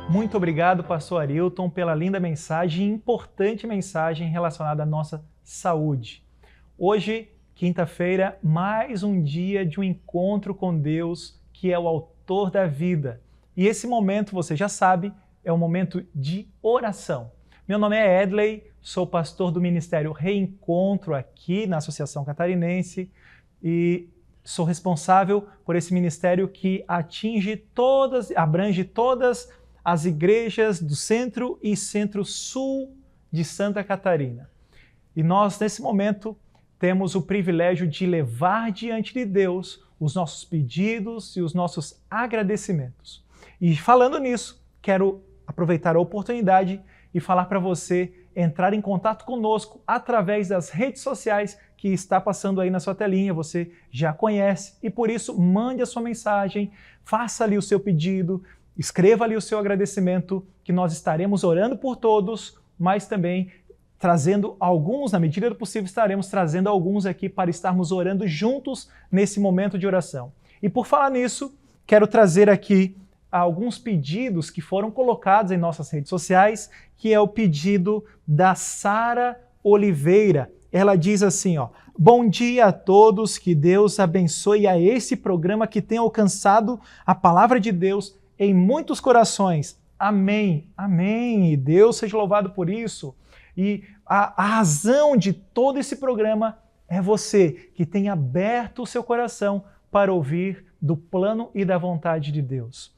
Muito obrigado, pastor Arilton, pela linda mensagem, importante mensagem relacionada à nossa saúde. Hoje, quinta-feira, mais um dia de um encontro com Deus, que é o autor da vida. E esse momento, você já sabe, é um momento de oração. Meu nome é Edley, sou pastor do Ministério Reencontro aqui na Associação Catarinense e sou responsável por esse ministério que abrange todas as igrejas do centro e centro-sul de Santa Catarina. E nós, nesse momento, temos o privilégio de levar diante de Deus os nossos pedidos e os nossos agradecimentos. E falando nisso, quero aproveitar a oportunidade e falar para você entrar em contato conosco através das redes sociais que está passando aí na sua telinha, você já conhece, e por isso mande a sua mensagem, faça ali o seu pedido, escreva ali o seu agradecimento, que nós estaremos orando por todos, mas também trazendo alguns, na medida do possível, estaremos trazendo alguns aqui para estarmos orando juntos nesse momento de oração. E por falar nisso, quero trazer aqui alguns pedidos que foram colocados em nossas redes sociais, que é o pedido da Sara Oliveira. Ela diz assim, ó: bom dia a todos, que Deus abençoe a esse programa que tem alcançado a palavra de Deus em muitos corações. Amém, amém. E Deus seja louvado por isso. E a razão de todo esse programa é você que tem aberto o seu coração para ouvir do plano e da vontade de Deus.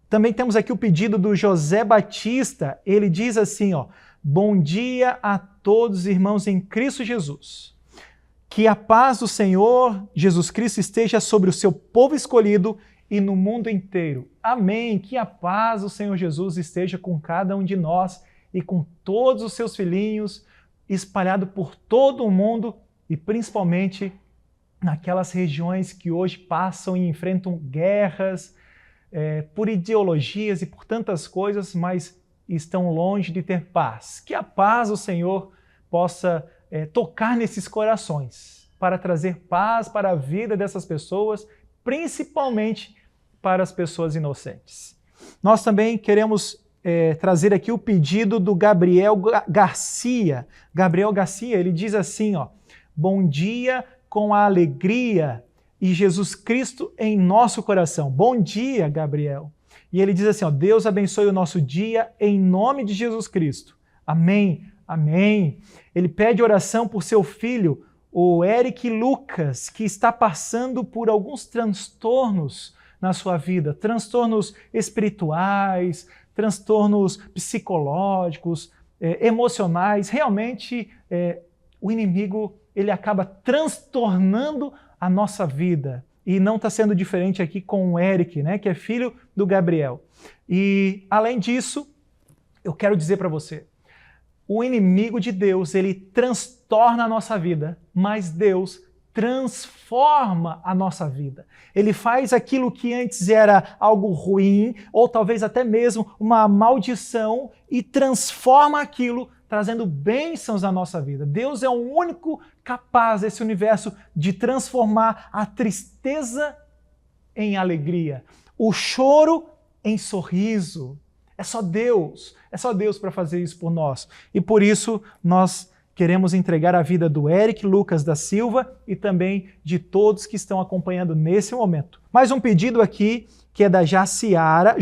Também temos aqui o pedido do José Batista. Ele diz assim, ó: bom dia a todos, irmãos em Cristo Jesus. Que a paz do Senhor Jesus Cristo esteja sobre o seu povo escolhido e no mundo inteiro. Amém. Que a paz do Senhor Jesus esteja com cada um de nós e com todos os seus filhinhos, espalhado por todo o mundo e principalmente naquelas regiões que hoje passam e enfrentam guerras, por ideologias e por tantas coisas, mas estão longe de ter paz. Que a paz do Senhor possa tocar nesses corações, para trazer paz para a vida dessas pessoas, principalmente para as pessoas inocentes. Nós também queremos trazer aqui o pedido do Gabriel Garcia. Gabriel Garcia, ele diz assim, ó: bom dia com a alegria e Jesus Cristo em nosso coração. Bom dia, Gabriel. E ele diz assim, ó: Deus abençoe o nosso dia em nome de Jesus Cristo. Amém, amém. Ele pede oração por seu filho, o Eric Lucas, que está passando por alguns transtornos na sua vida, transtornos espirituais, transtornos psicológicos, emocionais. Realmente, o inimigo ele acaba transtornando a nossa vida. E não está sendo diferente aqui com o Eric, né, que é filho do Gabriel. E, além disso, eu quero dizer para você, o inimigo de Deus, ele transtorna a nossa vida, mas Deus transforma a nossa vida. Ele faz aquilo que antes era algo ruim, ou talvez até mesmo uma maldição, e transforma aquilo, trazendo bênçãos à nossa vida. Deus é o único capaz desse universo de transformar a tristeza em alegria, o choro em sorriso. É só Deus para fazer isso por nós. E por isso nós queremos entregar a vida do Eric Lucas da Silva e também de todos que estão acompanhando nesse momento. Mais um pedido aqui, que é da Jussiara.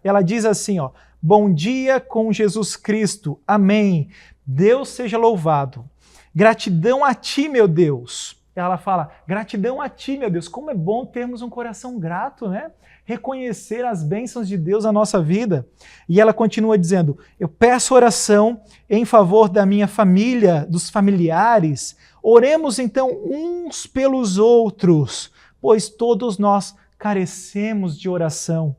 Ela diz assim, ó: bom dia com Jesus Cristo. Amém. Deus seja louvado. Gratidão a ti, meu Deus. Ela fala, gratidão a ti, meu Deus. Como é bom termos um coração grato, né? Reconhecer as bênçãos de Deus na nossa vida. E ela continua dizendo, eu peço oração em favor da minha família, dos familiares. Oremos então uns pelos outros, pois todos nós carecemos de oração.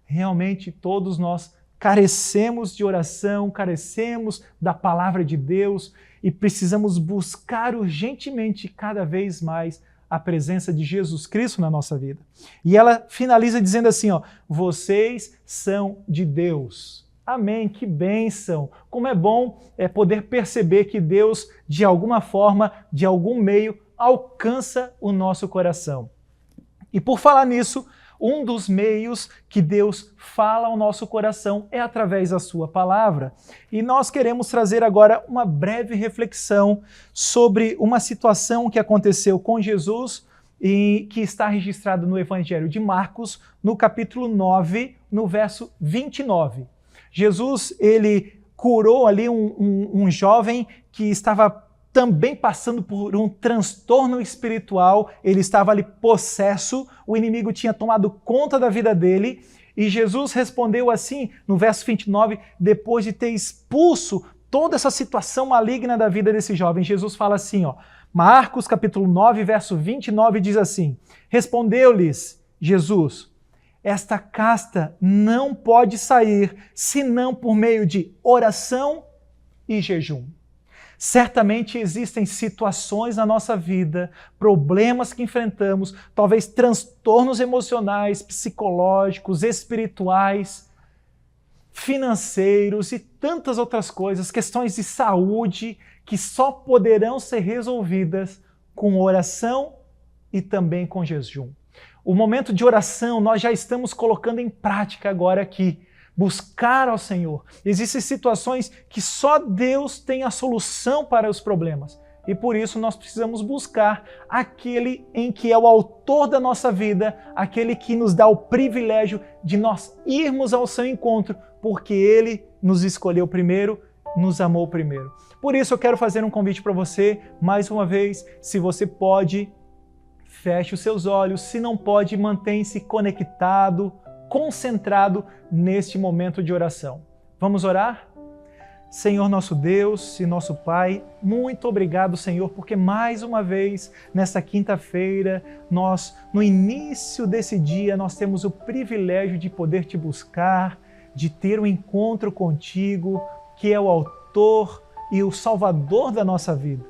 Realmente todos nós carecemos de oração, carecemos da palavra de Deus e precisamos buscar urgentemente cada vez mais a presença de Jesus Cristo na nossa vida. E ela finaliza dizendo assim, ó: vocês são de Deus. Amém, que bênção! Como é bom poder perceber que Deus, de alguma forma, de algum meio, alcança o nosso coração. E por falar nisso, um dos meios que Deus fala ao nosso coração é através da sua palavra. E nós queremos trazer agora uma breve reflexão sobre uma situação que aconteceu com Jesus e que está registrada no Evangelho de Marcos, no capítulo 9, no verso 29. Jesus, ele curou ali um jovem que estava também passando por um transtorno espiritual, ele estava ali possesso, o inimigo tinha tomado conta da vida dele, e Jesus respondeu assim, no verso 29, depois de ter expulso toda essa situação maligna da vida desse jovem, Jesus fala assim, Marcos capítulo 9, verso 29 diz assim, respondeu-lhes Jesus, esta casta não pode sair senão por meio de oração e jejum. Certamente existem situações na nossa vida, problemas que enfrentamos, talvez transtornos emocionais, psicológicos, espirituais, financeiros e tantas outras coisas, questões de saúde que só poderão ser resolvidas com oração e também com jejum. O momento de oração nós já estamos colocando em prática agora aqui. Buscar ao Senhor. Existem situações que só Deus tem a solução para os problemas. E por isso nós precisamos buscar aquele em que é o autor da nossa vida, aquele que nos dá o privilégio de nós irmos ao seu encontro, porque Ele nos escolheu primeiro, nos amou primeiro. Por isso eu quero fazer um convite para você, mais uma vez, se você pode, feche os seus olhos, se não pode, mantenha-se conectado, concentrado neste momento de oração. Vamos orar? Senhor nosso Deus e nosso Pai, muito obrigado, Senhor, porque mais uma vez, nesta quinta-feira, nós, no início desse dia, nós temos o privilégio de poder te buscar, de ter um encontro contigo, que é o autor e o salvador da nossa vida.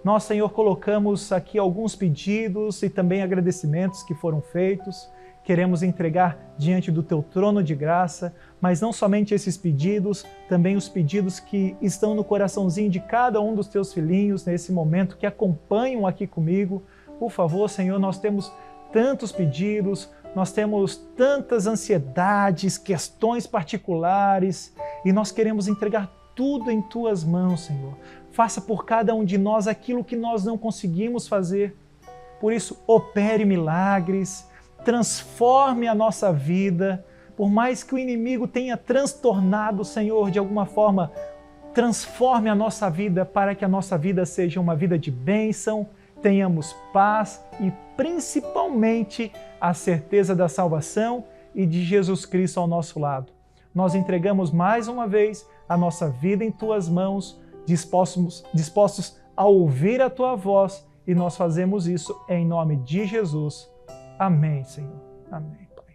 Nós, Senhor, colocamos aqui alguns pedidos e também agradecimentos que foram feitos. Queremos entregar diante do Teu trono de graça, mas não somente esses pedidos, também os pedidos que estão no coraçãozinho de cada um dos Teus filhinhos nesse momento, que acompanham aqui comigo. Por favor, Senhor, nós temos tantos pedidos, nós temos tantas ansiedades, questões particulares, e nós queremos entregar tudo em Tuas mãos, Senhor. Faça por cada um de nós aquilo que nós não conseguimos fazer. Por isso, opere milagres, transforme a nossa vida, por mais que o inimigo tenha transtornado, Senhor, de alguma forma, transforme a nossa vida para que a nossa vida seja uma vida de bênção, tenhamos paz e principalmente a certeza da salvação e de Jesus Cristo ao nosso lado. Nós entregamos mais uma vez a nossa vida em Tuas mãos, dispostos a ouvir a Tua voz, e nós fazemos isso em nome de Jesus. Amém, Senhor. Amém, Pai.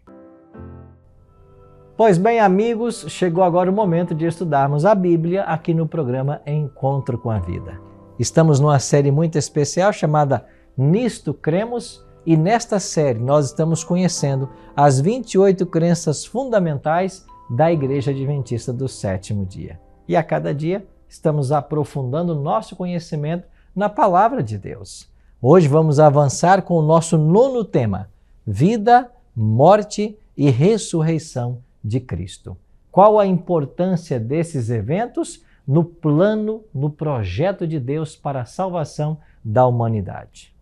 Pois bem, amigos, chegou agora o momento de estudarmos a Bíblia aqui no programa Encontro com a Vida. Estamos numa série muito especial chamada Nisto Cremos, e nesta série nós estamos conhecendo as 28 crenças fundamentais da Igreja Adventista do Sétimo Dia. E a cada dia estamos aprofundando o nosso conhecimento na Palavra de Deus. Hoje vamos avançar com o nosso 9º tema, Vida, Morte e Ressurreição de Cristo. Qual a importância desses eventos no plano, no projeto de Deus para a salvação da humanidade?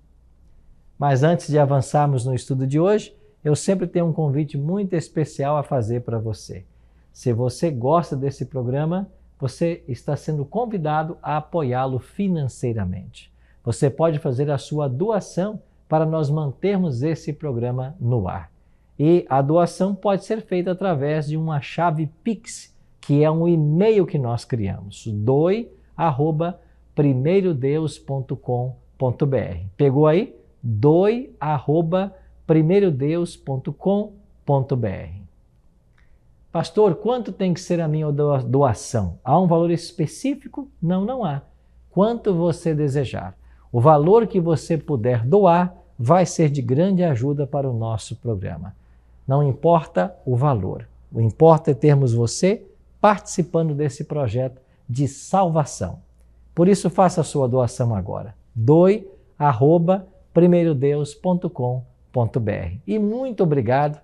Mas antes de avançarmos no estudo de hoje, eu sempre tenho um convite muito especial a fazer para você. Se você gosta desse programa, você está sendo convidado a apoiá-lo financeiramente. Você pode fazer a sua doação para nós mantermos esse programa no ar. E a doação pode ser feita através de uma chave Pix, que é um e-mail que nós criamos, doe@primeirodeus.com.br. Pegou aí? doe@primeirodeus.com.br. Pastor, quanto tem que ser a minha doação? Há um valor específico? Não, não há. Quanto você desejar. O valor que você puder doar vai ser de grande ajuda para o nosso programa. Não importa o valor. O importa é termos você participando desse projeto de salvação. Por isso, faça a sua doação agora. doe@primeirodeus.com.br. E muito obrigado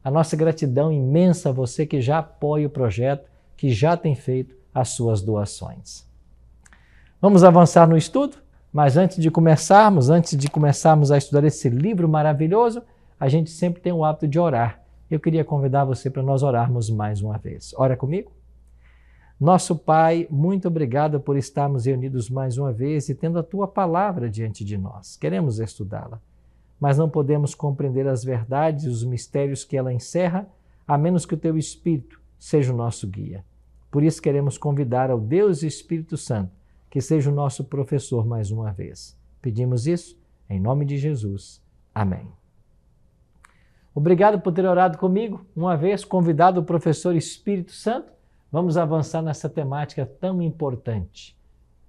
A nossa gratidão imensa a você que já apoia o projeto, que já tem feito as suas doações. Vamos avançar no estudo? Mas antes de começarmos a estudar esse livro maravilhoso, a gente sempre tem o hábito de orar. Eu queria convidar você para nós orarmos mais uma vez. Ora comigo? Nosso Pai, muito obrigado por estarmos reunidos mais uma vez e tendo a Tua palavra diante de nós. Queremos estudá-la, mas não podemos compreender as verdades e os mistérios que ela encerra, a menos que o Teu Espírito seja o nosso guia. Por isso queremos convidar ao Deus e Espírito Santo que seja o nosso professor mais uma vez. Pedimos isso em nome de Jesus. Amém. Obrigado por ter orado comigo. Uma vez convidado o professor Espírito Santo, vamos avançar nessa temática tão importante.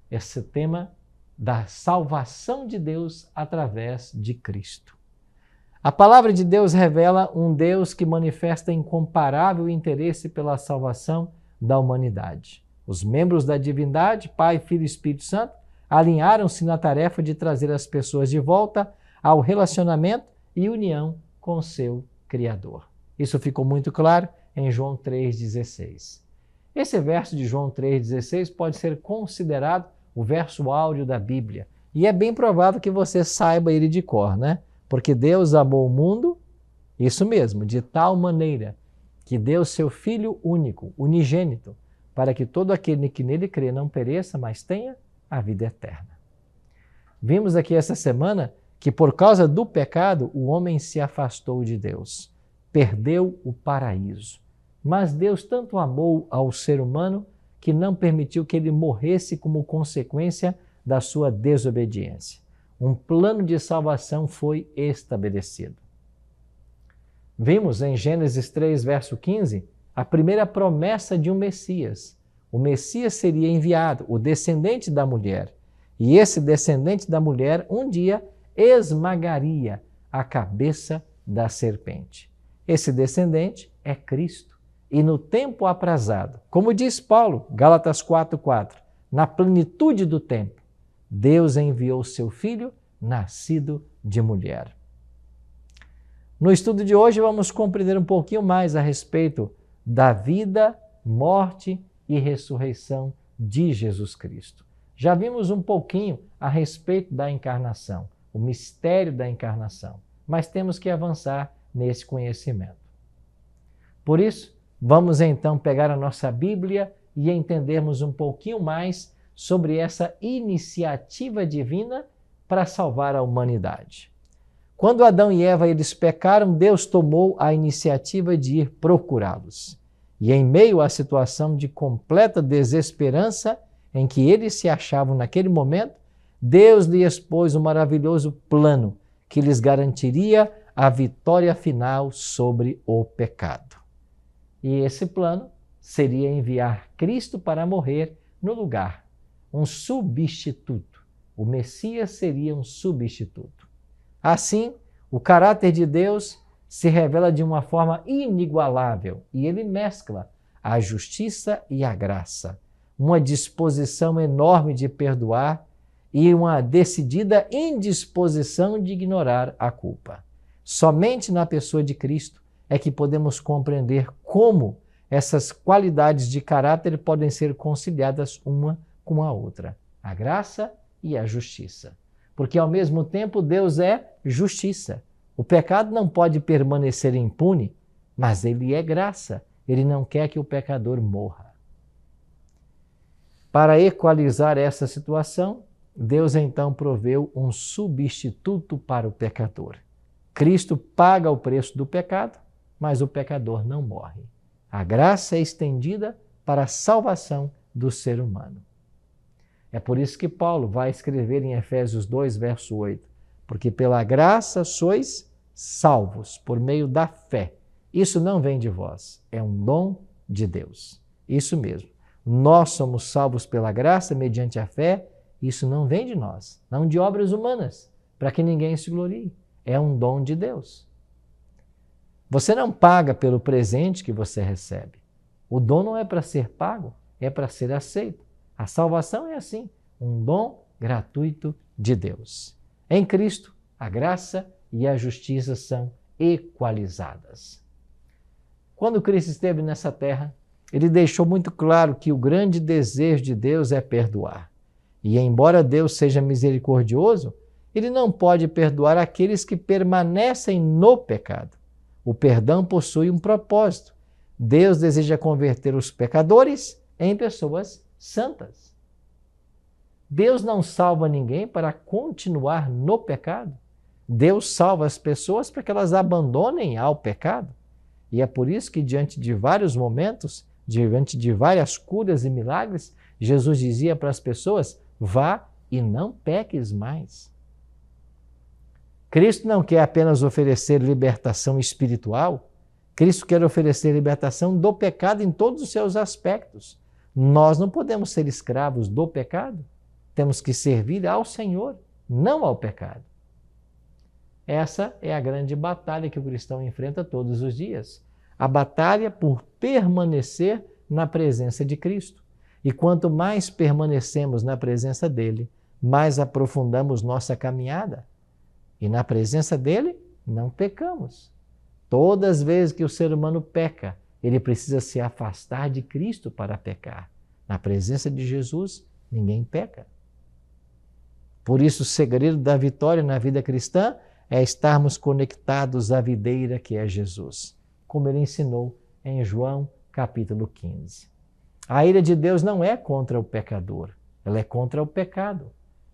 Esse tema da salvação de Deus através de Cristo. A palavra de Deus revela um Deus que manifesta incomparável interesse pela salvação da humanidade. Os membros da divindade, Pai, Filho e Espírito Santo, alinharam-se na tarefa de trazer as pessoas de volta ao relacionamento e união com seu Criador. Isso ficou muito claro em João 3,16. Esse verso de João 3,16 pode ser considerado o verso áureo da Bíblia. E é bem provável que você saiba ele de cor, né? Porque Deus amou o mundo, isso mesmo, de tal maneira que deu seu Filho único, unigênito, para que todo aquele que nele crê não pereça, mas tenha a vida eterna. Vimos aqui essa semana que por causa do pecado o homem se afastou de Deus, perdeu o paraíso. Mas Deus tanto amou ao ser humano que não permitiu que ele morresse como consequência da sua desobediência. Um plano de salvação foi estabelecido. Vimos em Gênesis 3, verso 15, a primeira promessa de um Messias. O Messias seria enviado, o descendente da mulher. E esse descendente da mulher, um dia, esmagaria a cabeça da serpente. Esse descendente é Cristo. E no tempo aprazado, como diz Paulo, Gálatas 4:4, na plenitude do tempo, Deus enviou seu Filho, nascido de mulher. No estudo de hoje, vamos compreender um pouquinho mais a respeito da vida, morte e ressurreição de Jesus Cristo. Já vimos um pouquinho a respeito da encarnação, o mistério da encarnação, mas temos que avançar nesse conhecimento. Por isso, vamos então pegar a nossa Bíblia e entendermos um pouquinho mais sobre essa iniciativa divina para salvar a humanidade. Quando Adão e Eva eles pecaram, Deus tomou a iniciativa de ir procurá-los. E em meio à situação de completa desesperança em que eles se achavam naquele momento, Deus lhes expôs um maravilhoso plano que lhes garantiria a vitória final sobre o pecado. E esse plano seria enviar Cristo para morrer no lugar, um substituto. O Messias seria um substituto. Assim, o caráter de Deus se revela de uma forma inigualável e ele mescla a justiça e a graça, uma disposição enorme de perdoar e uma decidida indisposição de ignorar a culpa. Somente na pessoa de Cristo é que podemos compreender como essas qualidades de caráter podem ser conciliadas uma com a outra, a graça e a justiça. Porque ao mesmo tempo Deus é justiça. O pecado não pode permanecer impune, mas ele é graça. Ele não quer que o pecador morra. Para equalizar essa situação, Deus então proveu um substituto para o pecador. Cristo paga o preço do pecado, mas o pecador não morre. A graça é estendida para a salvação do ser humano. É por isso que Paulo vai escrever em Efésios 2, verso 8, porque pela graça sois salvos por meio da fé. Isso não vem de vós, é um dom de Deus. Isso mesmo. Nós somos salvos pela graça mediante a fé. Isso não vem de nós, não de obras humanas, para que ninguém se glorie. É um dom de Deus. Você não paga pelo presente que você recebe. O dom não é para ser pago, é para ser aceito. A salvação é assim, um dom gratuito de Deus. Em Cristo, a graça e a justiça são equalizadas. Quando Cristo esteve nessa terra, ele deixou muito claro que o grande desejo de Deus é perdoar. E embora Deus seja misericordioso, ele não pode perdoar aqueles que permanecem no pecado. O perdão possui um propósito. Deus deseja converter os pecadores em pessoas santas. Deus não salva ninguém para continuar no pecado. Deus salva as pessoas para que elas abandonem ao pecado. E é por isso que diante de vários momentos, diante de várias curas e milagres, Jesus dizia para as pessoas: vá e não peques mais. Cristo não quer apenas oferecer libertação espiritual, Cristo quer oferecer libertação do pecado em todos os seus aspectos. Nós não podemos ser escravos do pecado, temos que servir ao Senhor, não ao pecado. Essa é a grande batalha que o cristão enfrenta todos os dias. A batalha por permanecer na presença de Cristo. E quanto mais permanecemos na presença dele, mais aprofundamos nossa caminhada. E na presença dele, não pecamos. Todas as vezes que o ser humano peca, ele precisa se afastar de Cristo para pecar. Na presença de Jesus, ninguém peca. Por isso, o segredo da vitória na vida cristã é estarmos conectados à videira que é Jesus, como ele ensinou em João capítulo 15. A ira de Deus não é contra o pecador, ela é contra o pecado.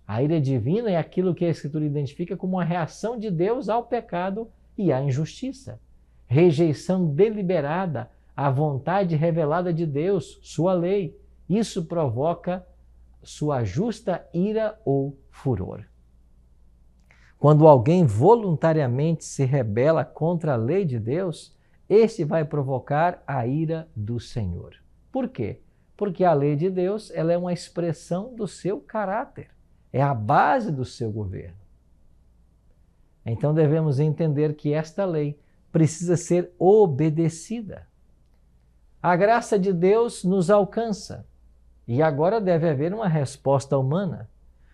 A ira divina é aquilo que a Escritura identifica como uma reação de Deus ao pecado e à injustiça. Rejeição deliberada à vontade revelada de Deus, sua lei. Isso provoca sua justa ira ou furor. Quando alguém voluntariamente se rebela contra a lei de Deus, este vai provocar a ira do Senhor. Por quê? Porque a lei de Deus ela é uma expressão do seu caráter, é a base do seu governo. Então devemos entender que esta lei precisa ser obedecida. A graça de Deus nos alcança e agora deve haver uma resposta humana.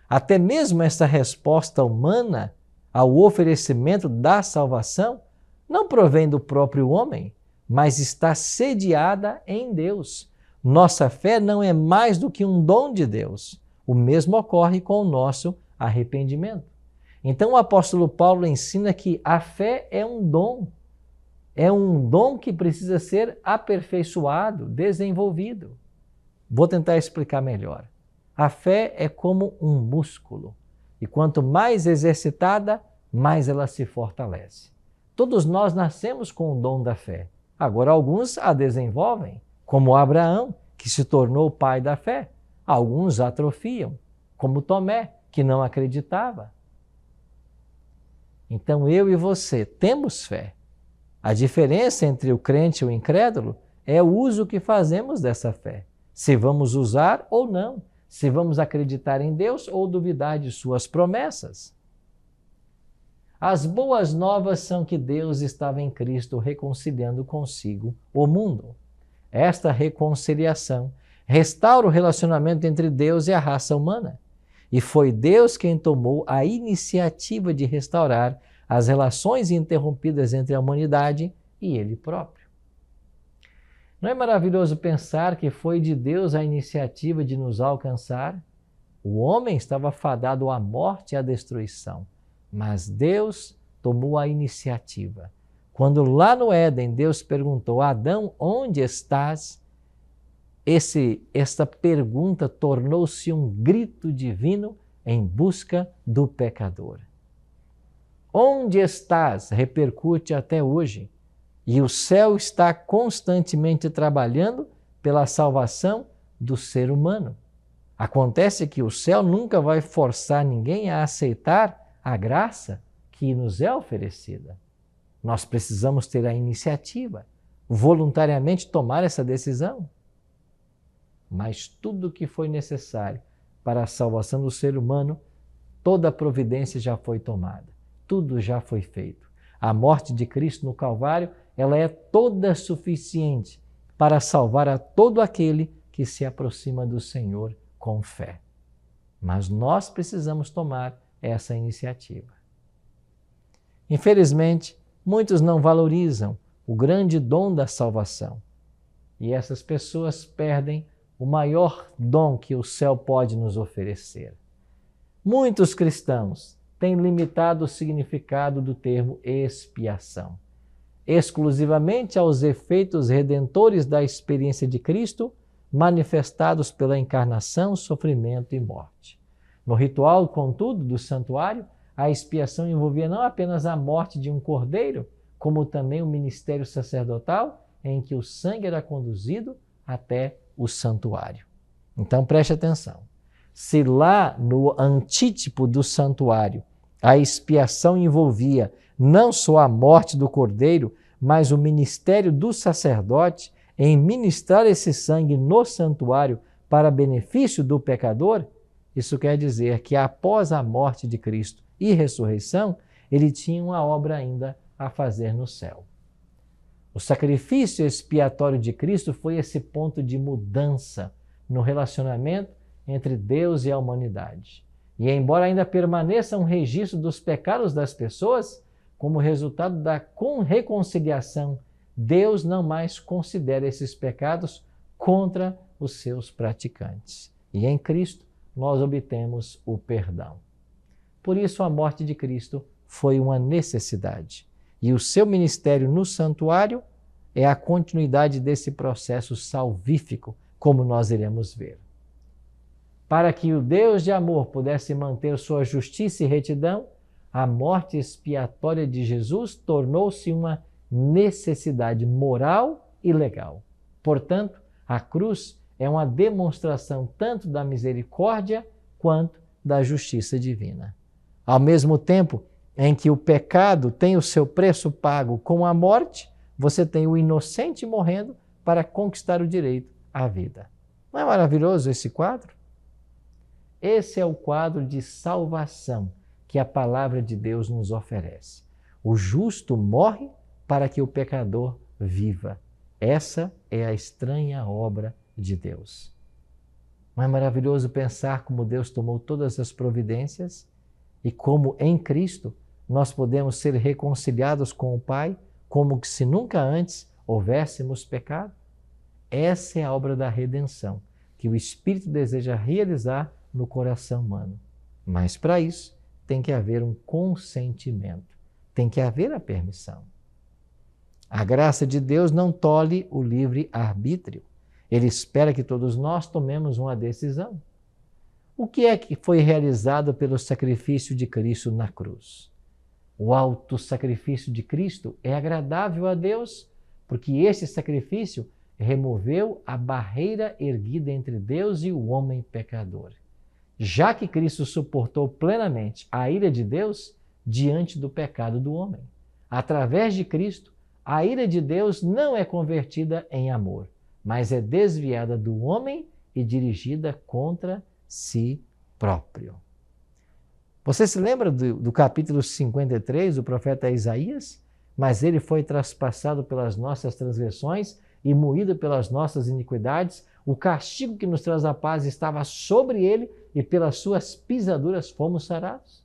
Até mesmo essa resposta humana ao oferecimento da salvação não provém do próprio homem, mas está sediada em Deus. Nossa fé não é mais do que um dom de Deus. O mesmo ocorre com o nosso arrependimento. Então o apóstolo Paulo ensina que a fé é um dom. É um dom que precisa ser aperfeiçoado, desenvolvido. Vou tentar explicar melhor. A fé é como um músculo. E quanto mais exercitada, mais ela se fortalece. Todos nós nascemos com o dom da fé. Agora alguns a desenvolvem, como Abraão, que se tornou o pai da fé. Alguns atrofiam, como Tomé, que não acreditava. Então eu e você temos fé. A diferença entre o crente e o incrédulo é o uso que fazemos dessa fé. Se vamos usar ou não. Se vamos acreditar em Deus ou duvidar de suas promessas. As boas novas são que Deus estava em Cristo reconciliando consigo o mundo. Esta reconciliação restaura o relacionamento entre Deus e a raça humana. E foi Deus quem tomou a iniciativa de restaurar as relações interrompidas entre a humanidade e Ele próprio. Não é maravilhoso pensar que foi de Deus a iniciativa de nos alcançar? O homem estava fadado à morte e à destruição, mas Deus tomou a iniciativa. Quando lá no Éden Deus perguntou a Adão, onde estás? Esta pergunta tornou-se um grito divino em busca do pecador. Onde estás? Repercute até hoje. E o céu está constantemente trabalhando pela salvação do ser humano. Acontece que o céu nunca vai forçar ninguém a aceitar a graça que nos é oferecida. Nós precisamos ter a iniciativa, voluntariamente tomar essa decisão. Mas tudo o que foi necessário para a salvação do ser humano, toda a providência já foi tomada. Tudo já foi feito. A morte de Cristo no Calvário, ela é toda suficiente para salvar a todo aquele que se aproxima do Senhor com fé. Mas nós precisamos tomar essa iniciativa. Infelizmente, muitos não valorizam o grande dom da salvação. E essas pessoas perdem o maior dom que o céu pode nos oferecer. Muitos cristãos têm limitado o significado do termo expiação, exclusivamente aos efeitos redentores da experiência de Cristo, manifestados pela encarnação, sofrimento e morte. No ritual, contudo, do santuário, a expiação envolvia não apenas a morte de um cordeiro, como também o ministério sacerdotal, em que o sangue era conduzido até o santuário. Então preste atenção. Se lá no antítipo do santuário a expiação envolvia não só a morte do cordeiro, mas o ministério do sacerdote em ministrar esse sangue no santuário para benefício do pecador, isso quer dizer que após a morte de Cristo e ressurreição, ele tinha uma obra ainda a fazer no céu. O sacrifício expiatório de Cristo foi esse ponto de mudança no relacionamento entre Deus e a humanidade. E embora ainda permaneça um registro dos pecados das pessoas, como resultado da reconciliação, Deus não mais considera esses pecados contra os seus praticantes. E em Cristo nós obtemos o perdão. Por isso a morte de Cristo foi uma necessidade. E o seu ministério no santuário é a continuidade desse processo salvífico, como nós iremos ver. Para que o Deus de amor pudesse manter sua justiça e retidão, a morte expiatória de Jesus tornou-se uma necessidade moral e legal. Portanto, a cruz é uma demonstração tanto da misericórdia quanto da justiça divina. Ao mesmo tempo em que o pecado tem o seu preço pago com a morte, você tem o inocente morrendo para conquistar o direito à vida. Não é maravilhoso esse quadro? Esse é o quadro de salvação que a palavra de Deus nos oferece. O justo morre para que o pecador viva. Essa é a estranha obra de Deus. Não é maravilhoso pensar como Deus tomou todas as providências e como em Cristo nós podemos ser reconciliados com o Pai, como que se nunca antes houvéssemos pecado? Essa é a obra da redenção que o Espírito deseja realizar no coração humano. Mas para isso tem que haver um consentimento, tem que haver a permissão. A graça de Deus não tolhe o livre-arbítrio. Ele espera que todos nós tomemos uma decisão. O que é que foi realizado pelo sacrifício de Cristo na cruz? O autossacrifício de Cristo é agradável a Deus, porque esse sacrifício removeu a barreira erguida entre Deus e o homem pecador. Já que Cristo suportou plenamente a ira de Deus diante do pecado do homem. Através de Cristo, a ira de Deus não é convertida em amor, mas é desviada do homem e dirigida contra si próprio. Você se lembra do capítulo 53 do profeta Isaías? Mas ele foi traspassado pelas nossas transgressões e moído pelas nossas iniquidades. O castigo que nos traz a paz estava sobre ele e pelas suas pisaduras fomos sarados.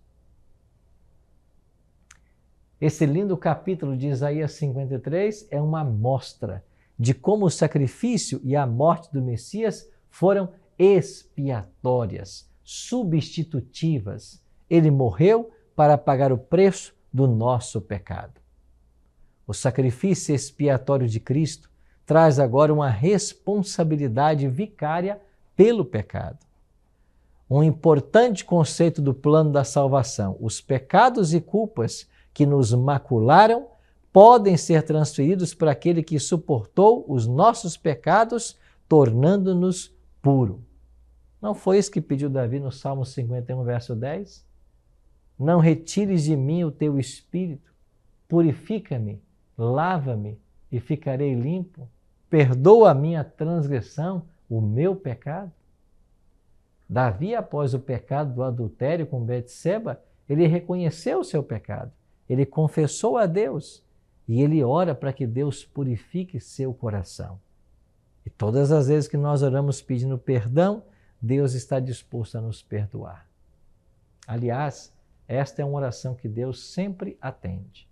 Esse lindo capítulo de Isaías 53 é uma amostra de como o sacrifício e a morte do Messias foram expiatórias, substitutivas. Ele morreu para pagar o preço do nosso pecado. O sacrifício expiatório de Cristo traz agora uma responsabilidade vicária pelo pecado. Um importante conceito do plano da salvação: os pecados e culpas que nos macularam podem ser transferidos para aquele que suportou os nossos pecados, tornando-nos puro. Não foi isso que pediu Davi no Salmo 51, verso 10? Não retires de mim o teu espírito, purifica-me, lava-me e ficarei limpo. Perdoa a minha transgressão, o meu pecado. Davi, após o pecado do adultério com Betseba, ele reconheceu o seu pecado. Ele confessou a Deus e ele ora para que Deus purifique seu coração. E todas as vezes que nós oramos pedindo perdão, Deus está disposto a nos perdoar. Aliás, esta é uma oração que Deus sempre atende.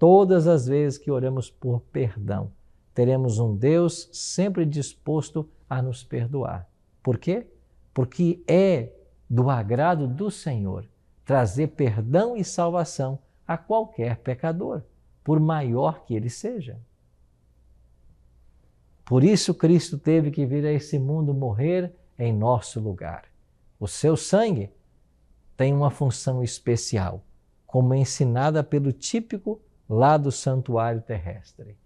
todas as vezes que oramos por perdão, teremos um Deus sempre disposto a nos perdoar. Por quê? Porque é do agrado do Senhor trazer perdão e salvação a qualquer pecador, por maior que ele seja. Por isso Cristo teve que vir a esse mundo morrer em nosso lugar. O seu sangue tem uma função especial, como ensinada pelo típico lá do santuário terrestre.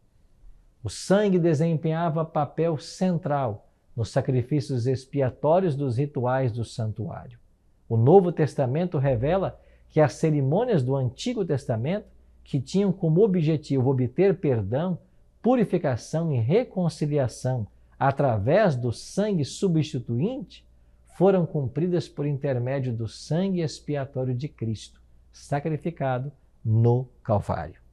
O sangue desempenhava papel central nos sacrifícios expiatórios dos rituais do santuário. O Novo Testamento revela que as cerimônias do Antigo Testamento, que tinham como objetivo obter perdão, purificação e reconciliação através do sangue substituinte, foram cumpridas por intermédio do sangue expiatório de Cristo, sacrificado no Calvário.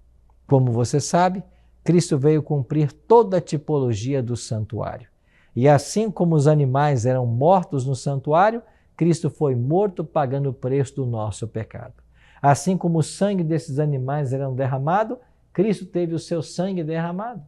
Como você sabe, Cristo veio cumprir toda a tipologia do santuário. E assim como os animais eram mortos no santuário, Cristo foi morto pagando o preço do nosso pecado. Assim como o sangue desses animais era derramado, Cristo teve o seu sangue derramado.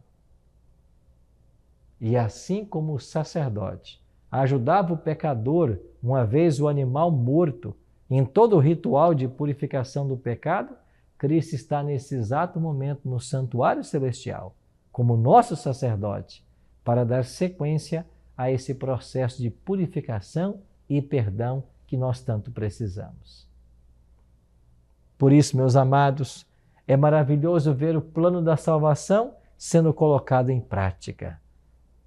E assim como o sacerdote ajudava o pecador, uma vez o animal morto, em todo o ritual de purificação do pecado, Cristo está nesse exato momento no santuário celestial, como nosso sacerdote, para dar sequência a esse processo de purificação e perdão que nós tanto precisamos. Por isso, meus amados, é maravilhoso ver o plano da salvação sendo colocado em prática.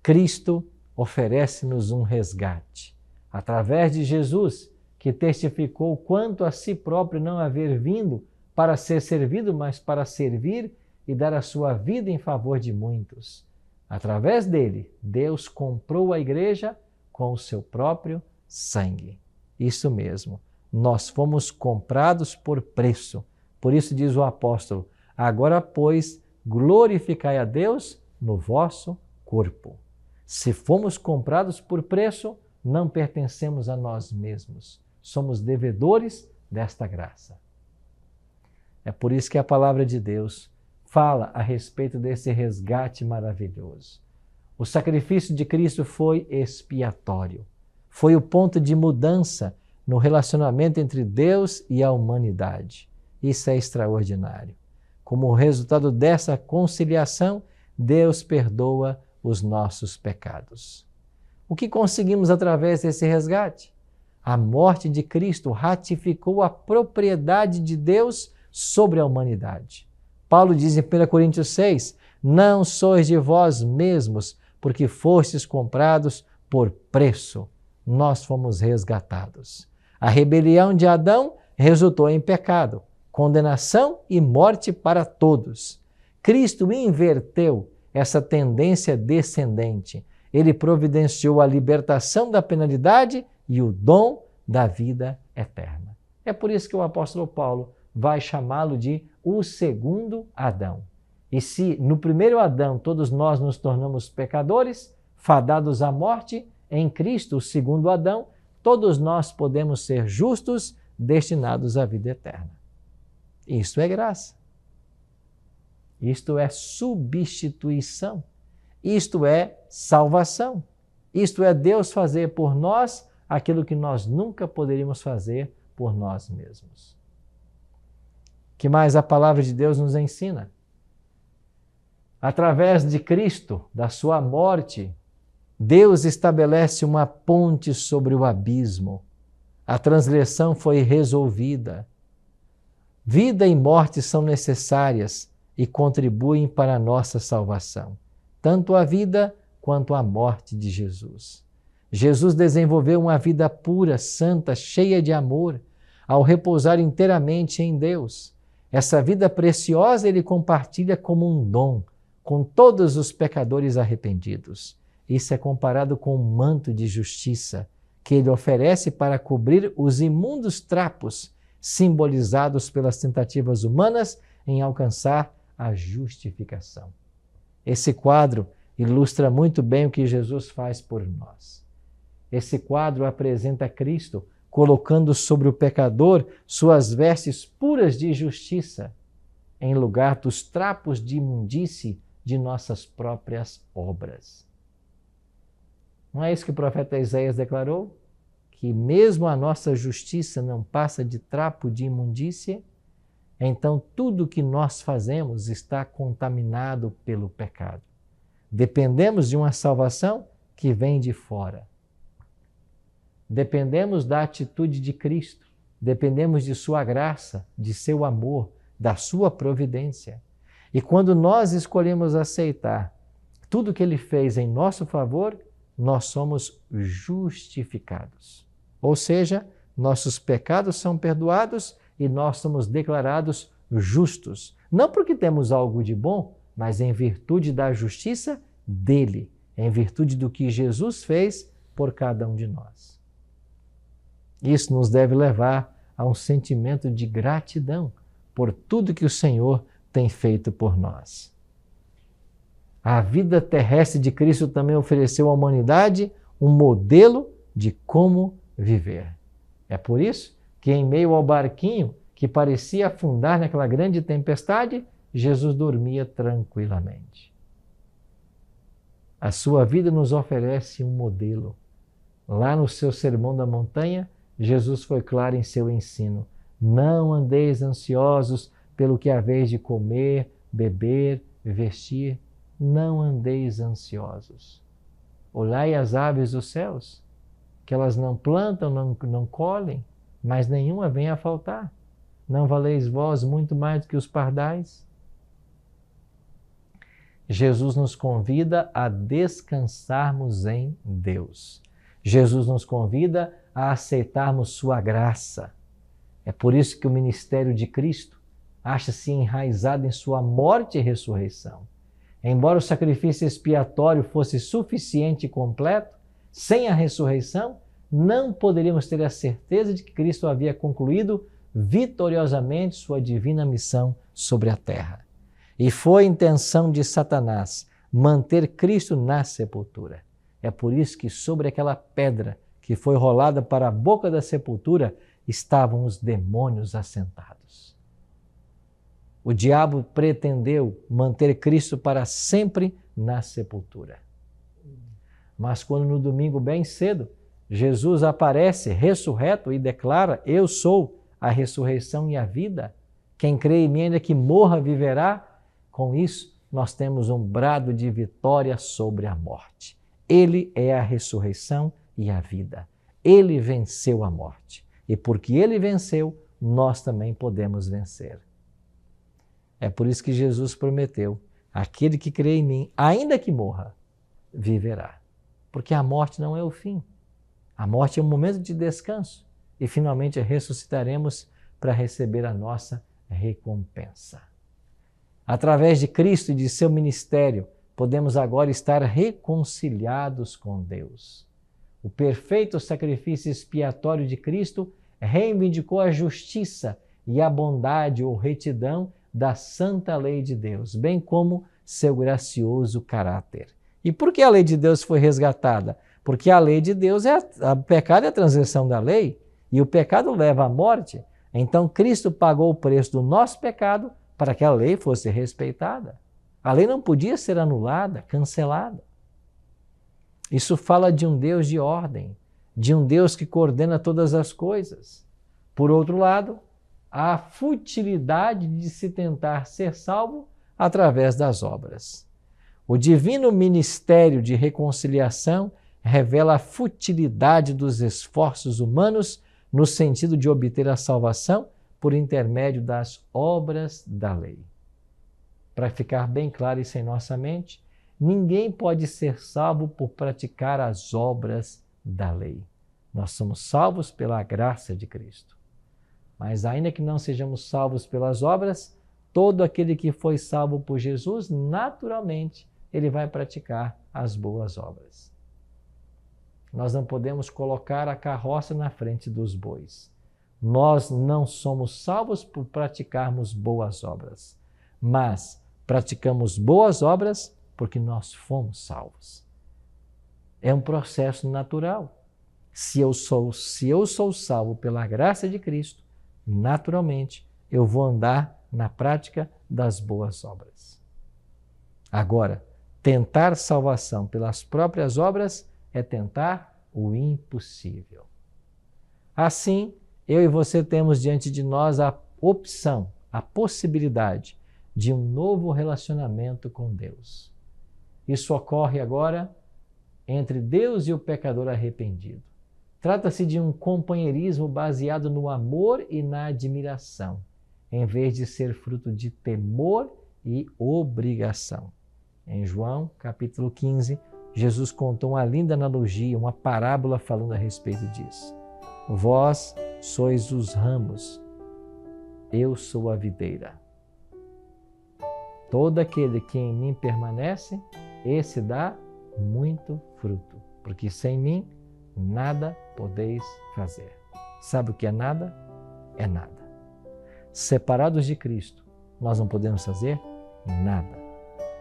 Cristo oferece-nos um resgate. Através de Jesus, que testificou quanto a si próprio não haver vindo para ser servido, mas para servir e dar a sua vida em favor de muitos. Através dele, Deus comprou a igreja com o seu próprio sangue. Isso mesmo, nós fomos comprados por preço. Por isso diz o apóstolo, agora, pois, glorificai a Deus no vosso corpo. Se fomos comprados por preço, não pertencemos a nós mesmos. Somos devedores desta graça. É por isso que a palavra de Deus fala a respeito desse resgate maravilhoso. O sacrifício de Cristo foi expiatório. Foi o ponto de mudança no relacionamento entre Deus e a humanidade. Isso é extraordinário. Como resultado dessa conciliação, Deus perdoa os nossos pecados. O que conseguimos através desse resgate? A morte de Cristo ratificou a propriedade de Deus sobre a humanidade. Paulo diz em 1 Coríntios 6, não sois de vós mesmos, porque fostes comprados por preço. Nós fomos resgatados. A rebelião de Adão resultou em pecado, condenação e morte para todos. Cristo inverteu essa tendência descendente. Ele providenciou a libertação da penalidade e o dom da vida eterna. É por isso que o apóstolo Paulo vai chamá-lo de o segundo Adão. E se no primeiro Adão todos nós nos tornamos pecadores, fadados à morte, em Cristo, o segundo Adão, todos nós podemos ser justos, destinados à vida eterna. Isto é graça. Isto é substituição. Isto é salvação. Isto é Deus fazer por nós aquilo que nós nunca poderíamos fazer por nós mesmos. Que mais a palavra de Deus nos ensina? Através de Cristo, da sua morte, Deus estabelece uma ponte sobre o abismo. A transgressão foi resolvida. Vida e morte são necessárias e contribuem para a nossa salvação, tanto a vida quanto a morte de Jesus. Jesus desenvolveu uma vida pura, santa, cheia de amor, ao repousar inteiramente em Deus. Essa vida preciosa ele compartilha como um dom com todos os pecadores arrependidos. Isso é comparado com um manto de justiça que ele oferece para cobrir os imundos trapos simbolizados pelas tentativas humanas em alcançar a justificação. Esse quadro ilustra muito bem o que Jesus faz por nós. Esse quadro apresenta Cristo colocando sobre o pecador suas vestes puras de justiça. em lugar dos trapos de imundície de nossas próprias obras. Não é isso que o profeta Isaías declarou? Que mesmo a nossa justiça não passa de trapo de imundícia? Então tudo que nós fazemos está contaminado pelo pecado. Dependemos de uma salvação que vem de fora. Dependemos da atitude de Cristo. Dependemos de sua graça, de seu amor, da sua providência. E quando nós escolhemos aceitar tudo que ele fez em nosso favor, nós somos justificados. Ou seja, nossos pecados são perdoados e nós somos declarados justos. Não porque temos algo de bom, mas em virtude da justiça dele, em virtude do que Jesus fez por cada um de nós. Isso nos deve levar a um sentimento de gratidão por tudo que o Senhor tem feito por nós. A vida terrestre de Cristo também ofereceu à humanidade um modelo de como viver. É por isso que, em meio ao barquinho que parecia afundar naquela grande tempestade, Jesus dormia tranquilamente. A sua vida nos oferece um modelo. Lá no seu Sermão da Montanha, Jesus foi claro em seu ensino. Não andeis ansiosos pelo que haveis de comer, beber, vestir. Não andeis ansiosos. Olhai as aves dos céus, que elas não plantam, não colhem, mas nenhuma vem a faltar. Não valeis vós muito mais do que os pardais? Jesus nos convida a descansarmos em Deus. Jesus nos convida a aceitarmos sua graça. É por isso que o ministério de Cristo acha-se enraizado em sua morte e ressurreição. Embora o sacrifício expiatório fosse suficiente e completo, sem a ressurreição, não poderíamos ter a certeza de que Cristo havia concluído vitoriosamente sua divina missão sobre a terra. E foi a intenção de Satanás manter Cristo na sepultura. É por isso que sobre aquela pedra que foi rolada para a boca da sepultura estavam os demônios assentados. O diabo pretendeu manter Cristo para sempre na sepultura. Mas quando no domingo bem cedo, Jesus aparece ressurreto e declara: eu sou a ressurreição e a vida. Quem crê em mim, ainda que morra, viverá. Com isso, nós temos um brado de vitória sobre a morte. Ele é a ressurreição e a vida. Ele venceu a morte. E porque ele venceu, nós também podemos vencer. É por isso que Jesus prometeu: aquele que crê em mim, ainda que morra, viverá. Porque a morte não é o fim. A morte é um momento de descanso. E finalmente ressuscitaremos para receber a nossa recompensa. Através de Cristo e de seu ministério, podemos agora estar reconciliados com Deus. O perfeito sacrifício expiatório de Cristo reivindicou a justiça e a bondade ou retidão da santa lei de Deus, bem como seu gracioso caráter. E por que a lei de Deus foi resgatada? Porque a lei de Deus o pecado é a transgressão da lei e o pecado leva à morte. Então Cristo pagou o preço do nosso pecado para que a lei fosse respeitada. A lei não podia ser anulada, cancelada. Isso fala de um Deus de ordem, de um Deus que coordena todas as coisas. Por outro lado, há a futilidade de se tentar ser salvo através das obras. O divino ministério de reconciliação revela a futilidade dos esforços humanos no sentido de obter a salvação por intermédio das obras da lei. Para ficar bem claro isso em nossa mente, ninguém pode ser salvo por praticar as obras da lei. Nós somos salvos pela graça de Cristo. Mas ainda que não sejamos salvos pelas obras, todo aquele que foi salvo por Jesus, naturalmente, ele vai praticar as boas obras. Nós não podemos colocar a carroça na frente dos bois. Nós não somos salvos por praticarmos boas obras, mas praticamos boas obras porque nós fomos salvos. É um processo natural. Se eu sou salvo pela graça de Cristo, naturalmente eu vou andar na prática das boas obras. Agora, tentar salvação pelas próprias obras é tentar o impossível. Assim, eu e você temos diante de nós a opção, a possibilidade de um novo relacionamento com Deus. Isso ocorre agora entre Deus e o pecador arrependido. Trata-se de um companheirismo baseado no amor e na admiração, em vez de ser fruto de temor e obrigação. Em João, capítulo 15, Jesus contou uma linda analogia, uma parábola falando a respeito disso. Vós sois os ramos, eu sou a videira. Todo aquele que em mim permanece, esse dá muito fruto, porque sem mim nada podeis fazer. Sabe o que é nada? É nada. Separados de Cristo, nós não podemos fazer nada.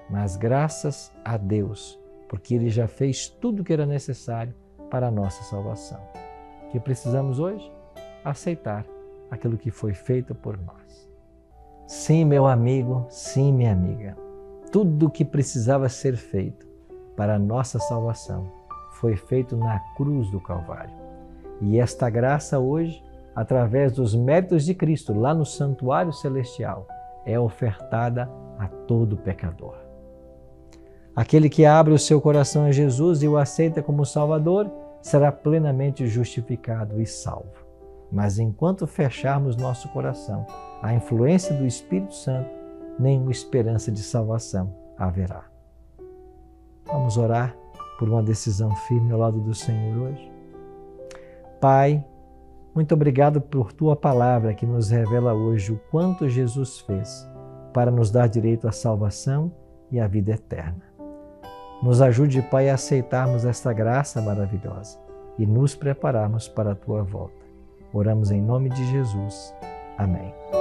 Mas graças a Deus, porque Ele já fez tudo o que era necessário para a nossa salvação. O que precisamos hoje? Aceitar aquilo que foi feito por nós. Sim, meu amigo, sim, minha amiga. Tudo o que precisava ser feito para a nossa salvação foi feito na cruz do Calvário. E esta graça hoje, através dos méritos de Cristo, lá no santuário celestial, é ofertada a todo pecador. Aquele que abre o seu coração a Jesus e o aceita como Salvador, será plenamente justificado e salvo. Mas enquanto fecharmos nosso coração à influência do Espírito Santo, nenhuma esperança de salvação haverá. Vamos orar por uma decisão firme ao lado do Senhor hoje. Pai, muito obrigado por Tua palavra que nos revela hoje o quanto Jesus fez para nos dar direito à salvação e à vida eterna. Nos ajude, Pai, a aceitarmos esta graça maravilhosa e nos prepararmos para a Tua volta. Oramos em nome de Jesus. Amém.